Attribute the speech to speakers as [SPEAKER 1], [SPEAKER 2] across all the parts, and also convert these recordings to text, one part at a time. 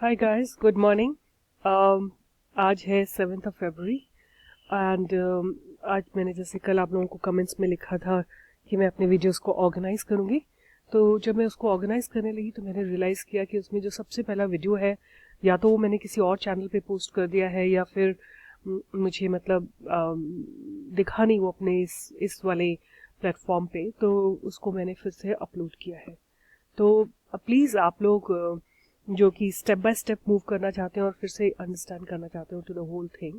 [SPEAKER 1] Hi guys, good morning. आज है 7 फरवरी and आज मैंने जैसे कल आप लोगों को कमेंट्स में लिखा था कि मैं अपने वीडियोस को ऑर्गेनाइज करूंगी। तो जब मैं उसको ऑर्गेनाइज करने लगी तो मैंने रियलाइज़ किया कि उसमें जो सबसे पहला वीडियो है या तो वो मैंने किसी और चैनल पे पोस्ट कर दिया है या फिर मुझे मतलब दिखा नहीं वो अपने इस वाले प्लेटफॉर्म पे, तो उसको मैंने फिर से अपलोड किया है। तो प्लीज़ आप लोग जो कि स्टेप बाय स्टेप मूव करना चाहते हैं और फिर से अंडरस्टैंड करना चाहते हो to the whole thing,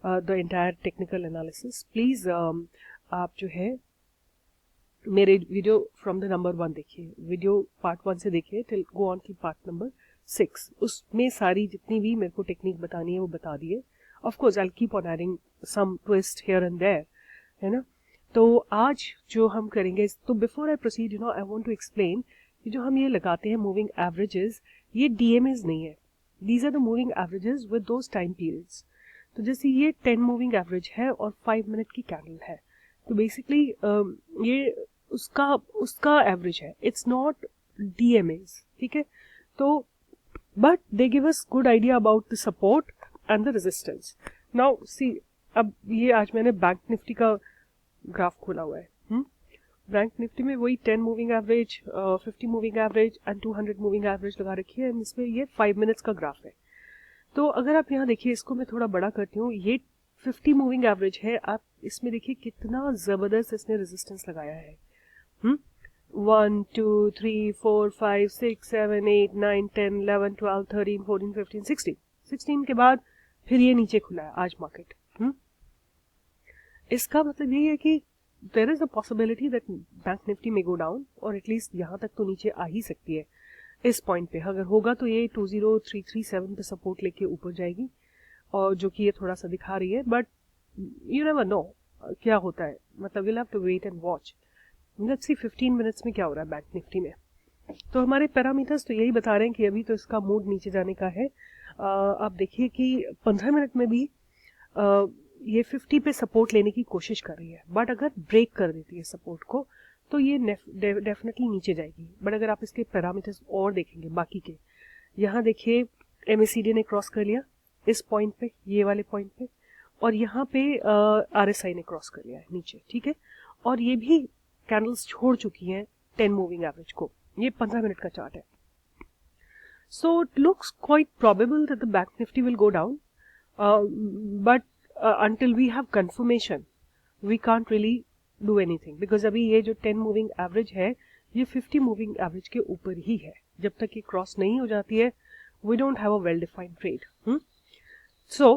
[SPEAKER 1] the entire technical analysis, please आप जो है मेरे वीडियो फ्रॉम द नंबर 1 देखिए, वीडियो पार्ट 1 से देखिए टिल गो ऑन की पार्ट नंबर 6। उसमें सारी जितनी भी मेरे को टेक्निक बतानी है वो बता दिए। Of course I keep on adding some twist here and there, है ना। तो आज जो हम करेंगे, तो before I proceed I want to explain कि जो हम ये लगाते हैं मूविंग एवरेजेस, ये डीएमएज नहीं है। These are the moving averages with those time periods. तो जैसे ये 10 मूविंग एवरेज है और 5 मिनट की कैंडल है, तो बेसिकली ये उसका उसका एवरेज है, इट्स नॉट डीएमएज, ठीक है। तो but they give us good idea about the support and the resistance. Now see, अब ये आज मैंने बैंक निफ्टी का ग्राफ खोला हुआ है। बैंक निफ्टी में वही 10 moving average, 50 moving average and 200 moving average लगा रखी है, इसमें ये 5 मिनट्स का ग्राफ है। तो अगर आप यहाँ देखिए, इसको मैं थोड़ा बड़ा करती हूँ, ये 50 मूविंग एवरेज है। आप इसमें देखिए कितना जबरदस्त इसने रेजिस्टेंस लगाया है। 1 2 3 4 5 6 7 8 9 10 11 12 13 14 15 16 के बाद फिर ये नीचे खुला है आज मार्केट। इसका मतलब ये है कि there is a possibility that bank Nifty में गो डाउन, और एटलीस्ट यहाँ तक तो नीचे आ ही सकती है। इस पॉइंट पे अगर होगा तो ये 20337 पे सपोर्ट लेके ऊपर जाएगी, और जो कि ये थोड़ा सा दिखा रही है, बट यू नेवर नो क्या होता है। मतलब will have to wait and watch. Let's see 15 minutes में क्या हो रहा है बैंक निफ्टी में। तो हमारे पैरामीटर्स तो यही बता रहे हैं कि अभी तो इसका मूड नीचे जाने का है। आप देखिए कि 15 मिनट में भी ये 50 पे सपोर्ट लेने की कोशिश कर रही है, बट अगर ब्रेक कर देती है सपोर्ट को तो ये डेफिनेटली नीचे जाएगी। बट अगर आप इसके पैरामीटर्स और देखेंगे बाकी के, यहाँ देखिए एमएसीडी ने क्रॉस कर लिया इस पॉइंट पे, ये वाले पॉइंट पे, और यहाँ पे आरएसआई ने क्रॉस कर लिया है नीचे, ठीक है। और ये भी कैंडल्स छोड़ चुकी हैं 10 मूविंग एवरेज को। ये 15 मिनट का चार्ट है। So it looks quite probable that the bank Nifty will go down, but until we have confirmation we can't really do anything, because अभी ये जो 10 मूविंग एवरेज है ये 50 मूविंग एवरेज के ऊपर ही है। जब तक ये क्रॉस नहीं हो जाती है we don't have a well defined trade। सो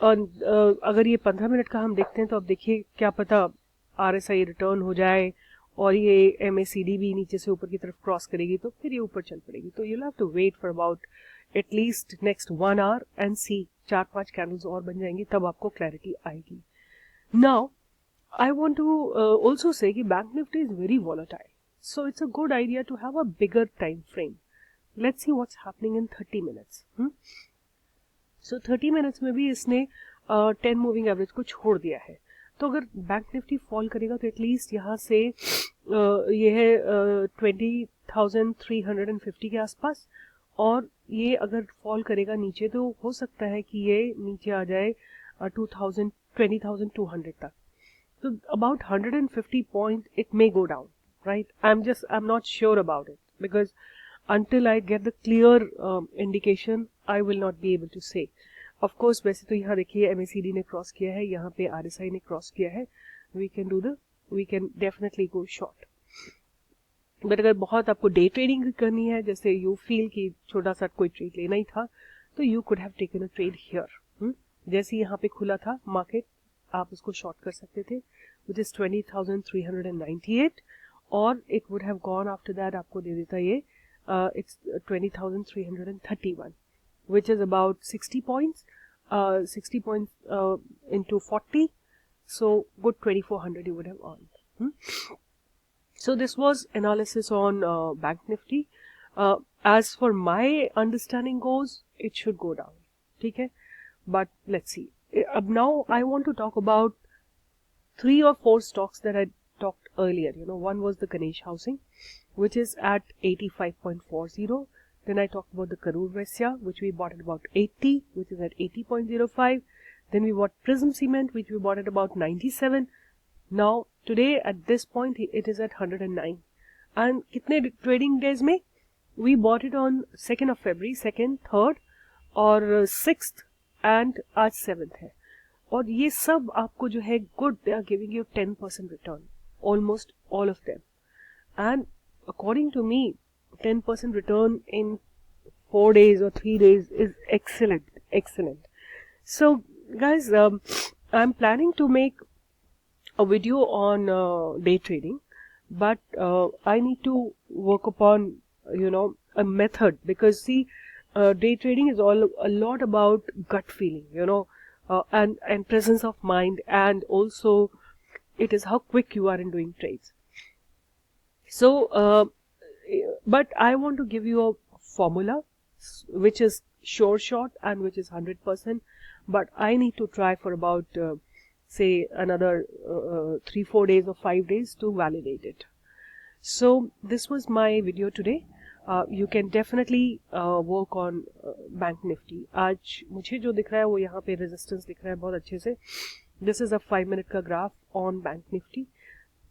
[SPEAKER 1] अगर ये 15 मिनट का हम देखते हैं तो अब देखिए क्या पता आरएसआई रिटर्न हो जाए और ये एमएसीडी भी नीचे से ऊपर की तरफ क्रॉस करेगी तो फिर ये ऊपर चल पड़ेगी। तो you have to wait for about at least next 1 hour and see 4-5 candles और बन जाएंगी, तब आपको क्लैरिटी आएगी। Now I want to also say कि Bank Nifty is very volatile, so it's a good idea to have a bigger time frame. Let's see what's happening in 30 minutes. So 30 minutes में भी इसने 10 moving average को छोड़ दिया है। तो अगर बैंक निफ्टी फॉल करेगा तो एटलीस्ट यहाँ से ये है 20,350 के आसपास, और ये अगर फॉल करेगा नीचे तो हो सकता है कि ये नीचे आ जाए 20,200 तक। तो about 150 point it may go down, right. I am not sure about it, because until I get the clear indication I will not be able to say. Of course वैसे तो यहाँ देखिए MACD ने क्रॉस किया है, यहाँ पे RSI ने क्रॉस किया है, we can definitely go short. But अगर बहुत आपको डे ट्रेडिंग करनी है, जैसे यू फील कि छोटा सा कोई ट्रेड लेना ही था, तो you could have taken a trade here. जैसे यहाँ पे खुला था मार्केट, आप उसको शॉर्ट कर सकते थे विच इज 20,398, और it would have gone after that, आपको दे देता ये it's 20,331, which is about 60 points, 60 points into 40, so good 2,400 you would have earned. So this was analysis on Bank Nifty. As for my understanding goes, it should go down, ठीक है, but let's see. Now I want to talk about 3 or 4 stocks that I talked earlier. One was the Ganesh Housing, which is at 85.40. Then I talked about the Karur Vysya, which we bought at about 80, which is at 80.05. Then we bought Prism Cement, which we bought at about 97. Now, today at this point, it is at 109. And kitne trading days में? We bought it on 2nd of February, 2nd, 3rd और 6th and आज 7th है. और ये सब आपको जो है good, they are giving you 10% return. Almost all of them. And according to me, 10% return in 4 days or 3 days is excellent, excellent. So guys, I'm planning to make a video on day trading, but I need to work upon, a method, because see, day trading is a lot about gut feeling, and presence of mind, and also it is how quick you are in doing trades. So, but I want to give you a formula which is sure shot and which is 100%, but I need to try for about say another 3-4 days or 5 days to validate it. So this was my video today. You can definitely work on Bank Nifty. आज मुझे जो दिख रहा है वो यहाँ पे resistance दिख रहा है बहुत अच्छे से. This is a 5 minute का graph on Bank Nifty.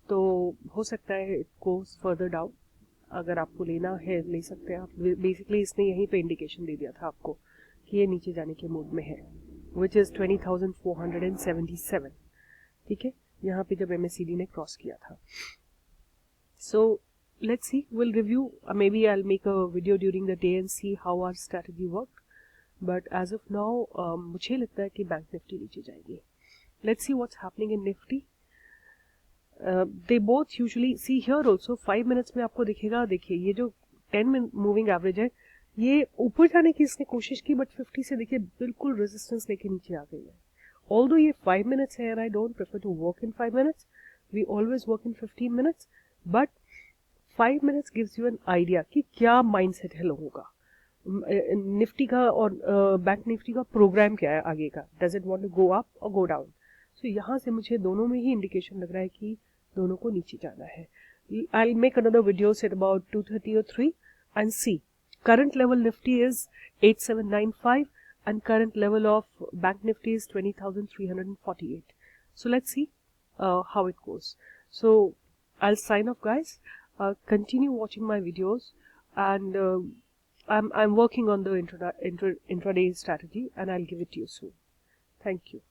[SPEAKER 1] तो हो सकता है it goes further down. अगर आपको लेना है ले सकते हैं आप. बेसिकली इसने यहीं पे इंडिकेशन दे दिया था आपको कि ये नीचे जाने के मूड में है, which is 20,477. ठीक है, यहाँ पे जब MACD ने क्रॉस किया था. So let's see, we'll review, maybe I'll make a video during the day and see how our strategy worked. But as of now, मुझे लगता है कि बैंक निफ्टी नीचे जाएगी. Let's see what's happening in Nifty. They both usually see here also 5 minutes में आपको दिखेगा. देखिए ये जो 10 minute मूविंग एवरेज है ये ऊपर जाने की इसने कोशिश की, बट 50 से देखिए बिल्कुल रेजिस्टेंस लेके नीचे आ गई है. Although ये 5 minutes है and I don't prefer to work in 5 minutes, we always work in 15 minutes, but 5 minutes gives you an idea कि क्या mindset है लोगों का, निफ्टी का और बैंक निफ्टी का प्रोग्राम क्या है आगे का. Does it want to go up or go down? So यहाँ से मुझे दोनों में ही इंडिकेशन लग रहा है कि दोनों को नीचे जाना है. I'll make another video at about 2:30 or 3 and see. Current level Nifty is 8795 and current level of Bank Nifty is 20,348. So let's see how it goes. So I'll sign off, guys. Continue watching my videos, and I'm working on the intraday strategy, and I'll give it to you soon. Thank you.